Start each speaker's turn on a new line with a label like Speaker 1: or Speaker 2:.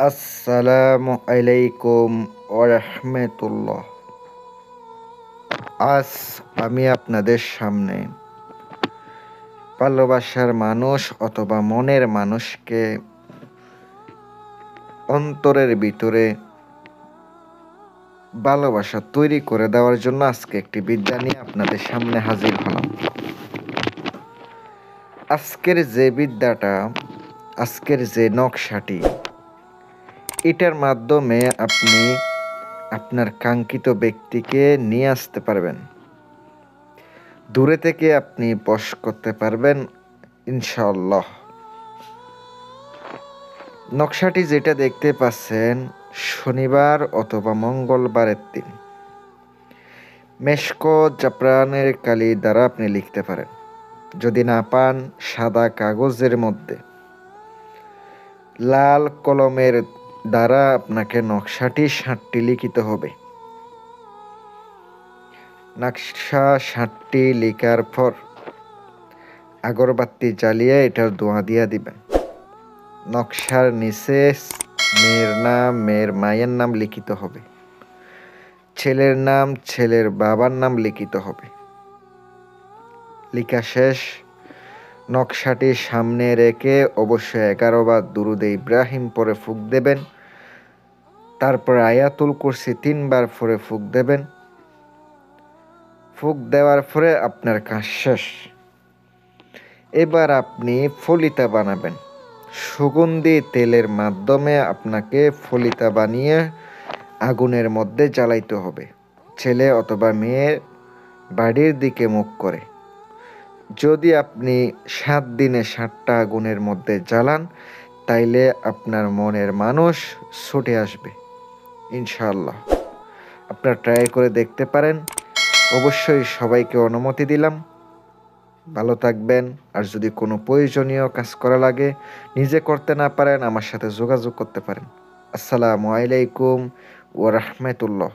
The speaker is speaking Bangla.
Speaker 1: আসসালামু আলাইকুম ওরহমতুল্লাহ। আজ আমি আপনাদের সামনে ভালোবাসার মানুষ অথবা মনের মানুষকে অন্তরের ভিতরে ভালোবাসা তৈরি করে দেওয়ার জন্য আজকে একটি বিদ্যা নিয়ে আপনাদের সামনে হাজির হলাম। আজকের যে বিদ্যাটা, আজকের যে নকশাটি, এটার মাধ্যমে আপনি আপনার কাঙ্ক্ষিত ব্যক্তিকে নিয়ে আসতে পারবেন। দূরে থেকে আপনি বশ করতে পারবেন ইনশাআল্লাহ। নকশাটি যেটা দেখতে পাচ্ছেন, শনিবার অথবা মঙ্গলবারের দিন মেশক জাফরানের কালি দ্বারা আপনি লিখতে পারেন। যদি না পান, সাদা কাগজের মধ্যে লাল কলমের দ্বারা আপনাকে নকশাটি 7টি লিখিত হবে। নকশা 7টি লেখার পর আগরবাতি জ্বালিয়ে এটার ধোঁয়া দিয়ে দিবেন। নকশার নিচে মেয়ের নাম, মেয়ের মায়ের নাম লিখিত হবে। ছেলের নাম, ছেলের বাবার নাম লিখিত হবে। লেখা শেষ, নকশাটি সামনে রেখে অবশ্যই 11 বার দুরুদে ইব্রাহিম পরে ফুঁক দেবেন। তারপর আয়াতুল কুরসি 3 বার পরে ফুঁক দেবেন। ফুঁক দেওয়ার পরে আপনার কাজ শেষ। এবার আপনি ফলিতা বানাবেন। সুগন্ধি তেলের মাধ্যমে আপনাকে ফলিতা বানিয়ে আগুনের মধ্যে জ্বালাইতে হবে। ছেলে অথবা মেয়ের বাড়ির দিকে মুখ করে। যদি আপনি 7 দিনে 7টা আগুনের মধ্যে জ্বালান, তাইলে আপনার মনের মানুষ ছুটে আসবে ইনশাআল্লাহ। আপনারা ট্রাই করে দেখতে পারেন। অবশ্যই সবাইকে অনুমতি দিলাম। ভালো থাকবেন। আর যদি কোনো প্রয়োজনীয় কাজ করা লাগে, নিজে করতে না পারেন, আমার সাথে যোগাযোগ করতে পারেন। আসসালামু আলাইকুম ওয়া রাহমাতুল্লাহ।